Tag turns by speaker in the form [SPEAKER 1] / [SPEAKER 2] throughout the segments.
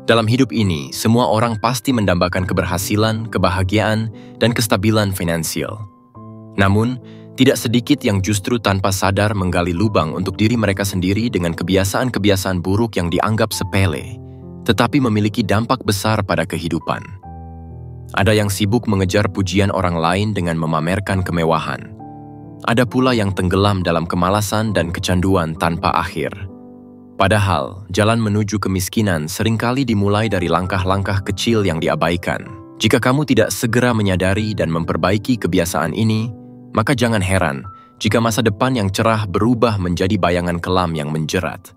[SPEAKER 1] Dalam hidup ini, semua orang pasti mendambakan keberhasilan, kebahagiaan, dan kestabilan finansial. Namun, tidak sedikit yang justru tanpa sadar menggali lubang untuk diri mereka sendiri dengan kebiasaan-kebiasaan buruk yang dianggap sepele, tetapi memiliki dampak besar pada kehidupan. Ada yang sibuk mengejar pujian orang lain dengan memamerkan kemewahan. Ada pula yang tenggelam dalam kemalasan dan kecanduan tanpa akhir. Padahal, jalan menuju kemiskinan seringkali dimulai dari langkah-langkah kecil yang diabaikan. Jika kamu tidak segera menyadari dan memperbaiki kebiasaan ini, maka jangan heran jika masa depan yang cerah berubah menjadi bayangan kelam yang menjerat.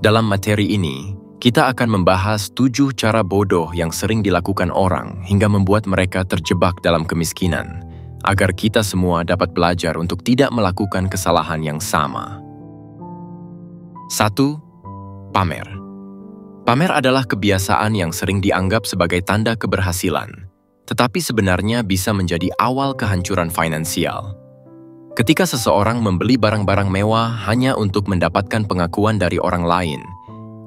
[SPEAKER 1] Dalam materi ini, kita akan membahas 7 cara bodoh yang sering dilakukan orang hingga membuat mereka terjebak dalam kemiskinan, agar kita semua dapat belajar untuk tidak melakukan kesalahan yang sama. 1. Pamer. Pamer adalah kebiasaan yang sering dianggap sebagai tanda keberhasilan, tetapi sebenarnya bisa menjadi awal kehancuran finansial. Ketika seseorang membeli barang-barang mewah hanya untuk mendapatkan pengakuan dari orang lain,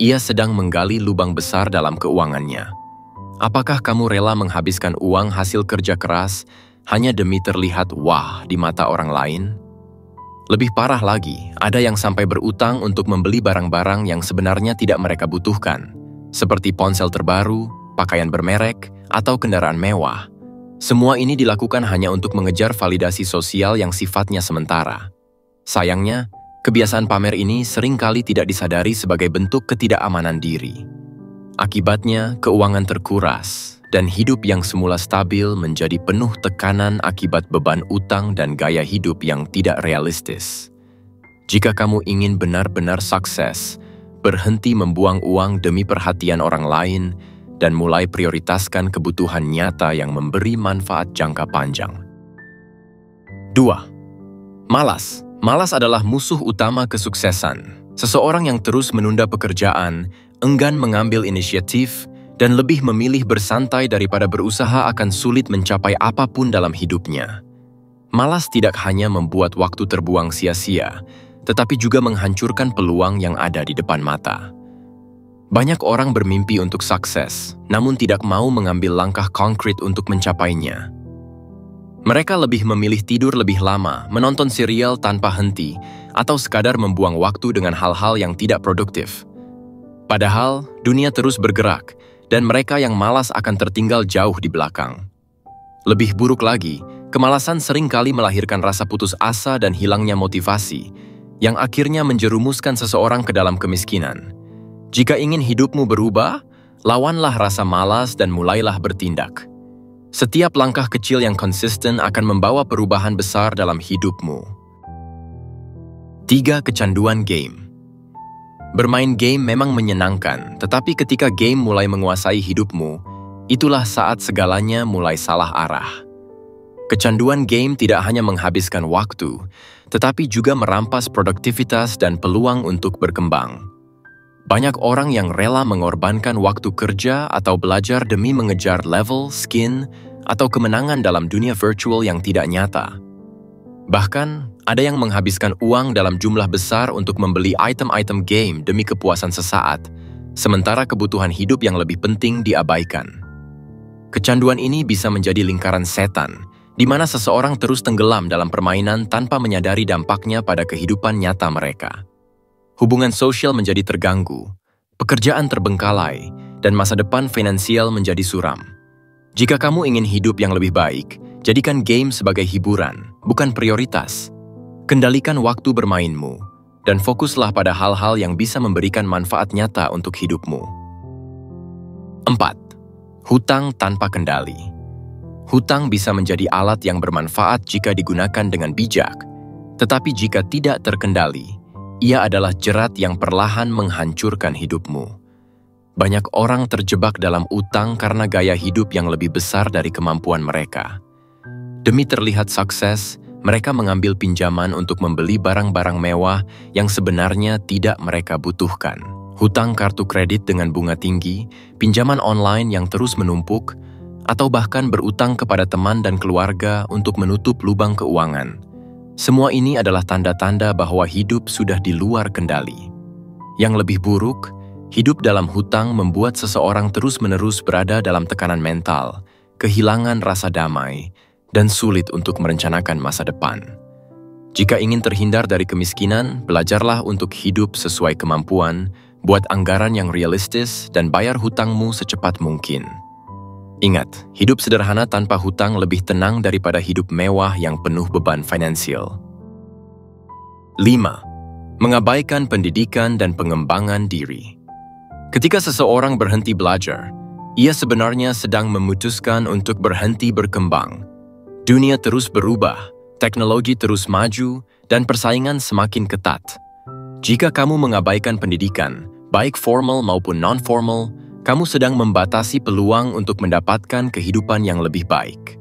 [SPEAKER 1] ia sedang menggali lubang besar dalam keuangannya. Apakah kamu rela menghabiskan uang hasil kerja keras hanya demi terlihat wah di mata orang lain? Lebih parah lagi, ada yang sampai berutang untuk membeli barang-barang yang sebenarnya tidak mereka butuhkan, seperti ponsel terbaru, pakaian bermerek, atau kendaraan mewah. Semua ini dilakukan hanya untuk mengejar validasi sosial yang sifatnya sementara. Sayangnya, kebiasaan pamer ini seringkali tidak disadari sebagai bentuk ketidakamanan diri. Akibatnya, keuangan terkuras, dan hidup yang semula stabil menjadi penuh tekanan akibat beban utang dan gaya hidup yang tidak realistis. Jika kamu ingin benar-benar sukses, berhenti membuang uang demi perhatian orang lain, dan mulai prioritaskan kebutuhan nyata yang memberi manfaat jangka panjang. 2. Malas. Malas adalah musuh utama kesuksesan. Seseorang yang terus menunda pekerjaan, enggan mengambil inisiatif, dan lebih memilih bersantai daripada berusaha akan sulit mencapai apapun dalam hidupnya. Malas tidak hanya membuat waktu terbuang sia-sia, tetapi juga menghancurkan peluang yang ada di depan mata. Banyak orang bermimpi untuk sukses, namun tidak mau mengambil langkah konkret untuk mencapainya. Mereka lebih memilih tidur lebih lama, menonton serial tanpa henti, atau sekadar membuang waktu dengan hal-hal yang tidak produktif. Padahal, dunia terus bergerak, dan mereka yang malas akan tertinggal jauh di belakang. Lebih buruk lagi, kemalasan seringkali melahirkan rasa putus asa dan hilangnya motivasi, yang akhirnya menjerumuskan seseorang ke dalam kemiskinan. Jika ingin hidupmu berubah, lawanlah rasa malas dan mulailah bertindak. Setiap langkah kecil yang konsisten akan membawa perubahan besar dalam hidupmu. 3. Kecanduan game. Bermain game memang menyenangkan, tetapi ketika game mulai menguasai hidupmu, itulah saat segalanya mulai salah arah. Kecanduan game tidak hanya menghabiskan waktu, tetapi juga merampas produktivitas dan peluang untuk berkembang. Banyak orang yang rela mengorbankan waktu kerja atau belajar demi mengejar level, skin, atau kemenangan dalam dunia virtual yang tidak nyata. Bahkan, ada yang menghabiskan uang dalam jumlah besar untuk membeli item-item game demi kepuasan sesaat, sementara kebutuhan hidup yang lebih penting diabaikan. Kecanduan ini bisa menjadi lingkaran setan, di mana seseorang terus tenggelam dalam permainan tanpa menyadari dampaknya pada kehidupan nyata mereka. Hubungan sosial menjadi terganggu, pekerjaan terbengkalai, dan masa depan finansial menjadi suram. Jika kamu ingin hidup yang lebih baik, jadikan game sebagai hiburan, bukan prioritas. Kendalikan waktu bermainmu, dan fokuslah pada hal-hal yang bisa memberikan manfaat nyata untuk hidupmu. 4. Hutang tanpa kendali. Hutang bisa menjadi alat yang bermanfaat jika digunakan dengan bijak, tetapi jika tidak terkendali, ia adalah jerat yang perlahan menghancurkan hidupmu. Banyak orang terjebak dalam utang karena gaya hidup yang lebih besar dari kemampuan mereka. Demi terlihat sukses, mereka mengambil pinjaman untuk membeli barang-barang mewah yang sebenarnya tidak mereka butuhkan. Hutang kartu kredit dengan bunga tinggi, pinjaman online yang terus menumpuk, atau bahkan berutang kepada teman dan keluarga untuk menutup lubang keuangan. Semua ini adalah tanda-tanda bahwa hidup sudah di luar kendali. Yang lebih buruk, Hidup dalam hutang membuat seseorang terus-menerus berada dalam tekanan mental, kehilangan rasa damai, dan sulit untuk merencanakan masa depan. Jika ingin terhindar dari kemiskinan, belajarlah untuk hidup sesuai kemampuan, buat anggaran yang realistis, dan bayar hutangmu secepat mungkin. Ingat, hidup sederhana tanpa hutang lebih tenang daripada hidup mewah yang penuh beban finansial. 5. Mengabaikan pendidikan dan pengembangan diri. Ketika seseorang berhenti belajar, ia sebenarnya sedang memutuskan untuk berhenti berkembang. Dunia terus berubah, teknologi terus maju, dan persaingan semakin ketat. Jika kamu mengabaikan pendidikan, baik formal maupun non-formal, kamu sedang membatasi peluang untuk mendapatkan kehidupan yang lebih baik.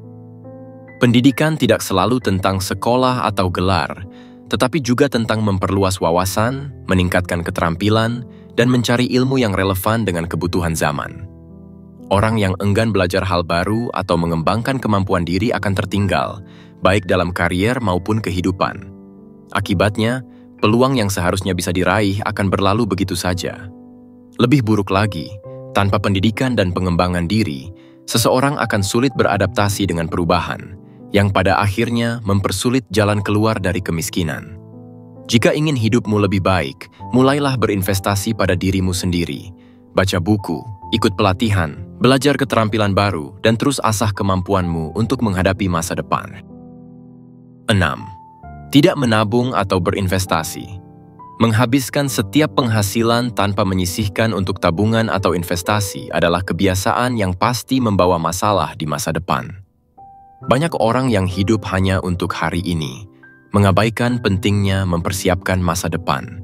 [SPEAKER 1] Pendidikan tidak selalu tentang sekolah atau gelar, tetapi juga tentang memperluas wawasan, meningkatkan keterampilan, dan mencari ilmu yang relevan dengan kebutuhan zaman. Orang yang enggan belajar hal baru atau mengembangkan kemampuan diri akan tertinggal, baik dalam karier maupun kehidupan. Akibatnya, peluang yang seharusnya bisa diraih akan berlalu begitu saja. Lebih buruk lagi, tanpa pendidikan dan pengembangan diri, seseorang akan sulit beradaptasi dengan perubahan, yang pada akhirnya mempersulit jalan keluar dari kemiskinan. Jika ingin hidupmu lebih baik, mulailah berinvestasi pada dirimu sendiri. Baca buku, ikut pelatihan, belajar keterampilan baru, dan terus asah kemampuanmu untuk menghadapi masa depan. 6. Tidak menabung atau berinvestasi. Menghabiskan setiap penghasilan tanpa menyisihkan untuk tabungan atau investasi adalah kebiasaan yang pasti membawa masalah di masa depan. Banyak orang yang hidup hanya untuk hari ini, mengabaikan pentingnya mempersiapkan masa depan.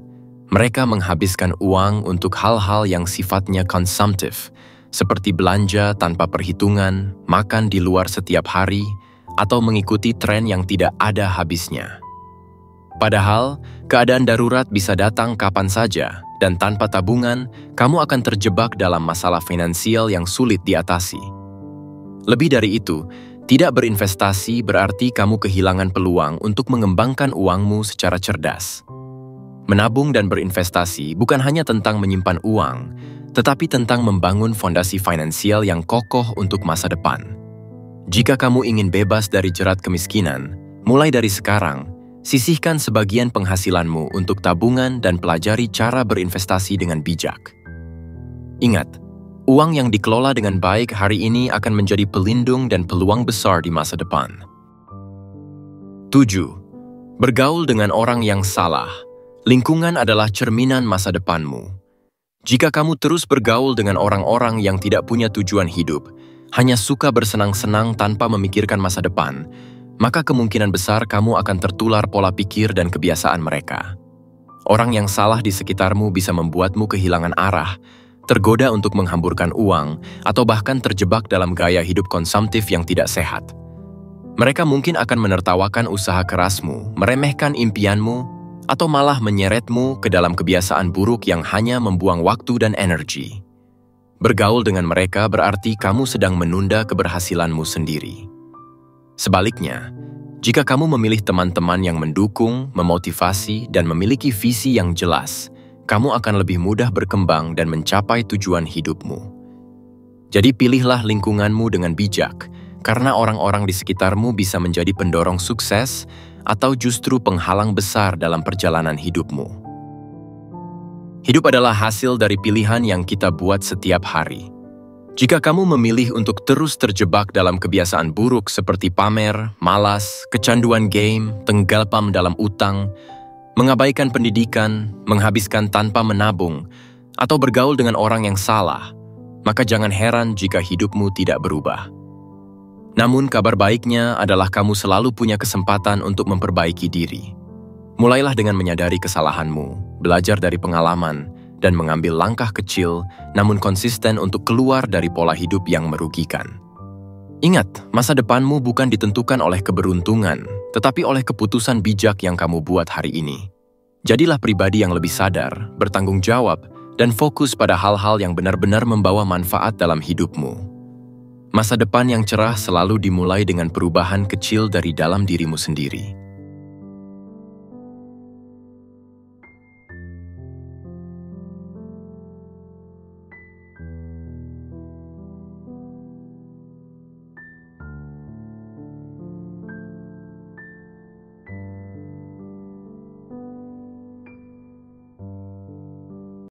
[SPEAKER 1] Mereka menghabiskan uang untuk hal-hal yang sifatnya konsumtif, seperti belanja tanpa perhitungan, makan di luar setiap hari, atau mengikuti tren yang tidak ada habisnya. Padahal, keadaan darurat bisa datang kapan saja, dan tanpa tabungan, kamu akan terjebak dalam masalah finansial yang sulit diatasi. Lebih dari itu, tidak berinvestasi berarti kamu kehilangan peluang untuk mengembangkan uangmu secara cerdas. Menabung dan berinvestasi bukan hanya tentang menyimpan uang, tetapi tentang membangun fondasi finansial yang kokoh untuk masa depan. Jika kamu ingin bebas dari jerat kemiskinan, mulai dari sekarang, sisihkan sebagian penghasilanmu untuk tabungan dan pelajari cara berinvestasi dengan bijak. Ingat, uang yang dikelola dengan baik hari ini akan menjadi pelindung dan peluang besar di masa depan. 7. Bergaul dengan orang yang salah. Lingkungan adalah cerminan masa depanmu. Jika kamu terus bergaul dengan orang-orang yang tidak punya tujuan hidup, hanya suka bersenang-senang tanpa memikirkan masa depan, maka kemungkinan besar kamu akan tertular pola pikir dan kebiasaan mereka. Orang yang salah di sekitarmu bisa membuatmu kehilangan arah, tergoda untuk menghamburkan uang, atau bahkan terjebak dalam gaya hidup konsumtif yang tidak sehat. Mereka mungkin akan menertawakan usaha kerasmu, meremehkan impianmu, atau malah menyeretmu ke dalam kebiasaan buruk yang hanya membuang waktu dan energi. Bergaul dengan mereka berarti kamu sedang menunda keberhasilanmu sendiri. Sebaliknya, jika kamu memilih teman-teman yang mendukung, memotivasi, dan memiliki visi yang jelas, kamu akan lebih mudah berkembang dan mencapai tujuan hidupmu. Jadi pilihlah lingkunganmu dengan bijak, karena orang-orang di sekitarmu bisa menjadi pendorong sukses atau justru penghalang besar dalam perjalanan hidupmu. Hidup adalah hasil dari pilihan yang kita buat setiap hari. Jika kamu memilih untuk terus terjebak dalam kebiasaan buruk seperti pamer, malas, kecanduan game, tenggelam dalam utang, mengabaikan pendidikan, menghabiskan tanpa menabung, atau bergaul dengan orang yang salah, maka jangan heran jika hidupmu tidak berubah. Namun kabar baiknya adalah kamu selalu punya kesempatan untuk memperbaiki diri. Mulailah dengan menyadari kesalahanmu, belajar dari pengalaman, dan mengambil langkah kecil namun konsisten untuk keluar dari pola hidup yang merugikan. Ingat, masa depanmu bukan ditentukan oleh keberuntungan, tetapi oleh keputusan bijak yang kamu buat hari ini. Jadilah pribadi yang lebih sadar, bertanggung jawab, dan fokus pada hal-hal yang benar-benar membawa manfaat dalam hidupmu. Masa depan yang cerah selalu dimulai dengan perubahan kecil dari dalam dirimu sendiri.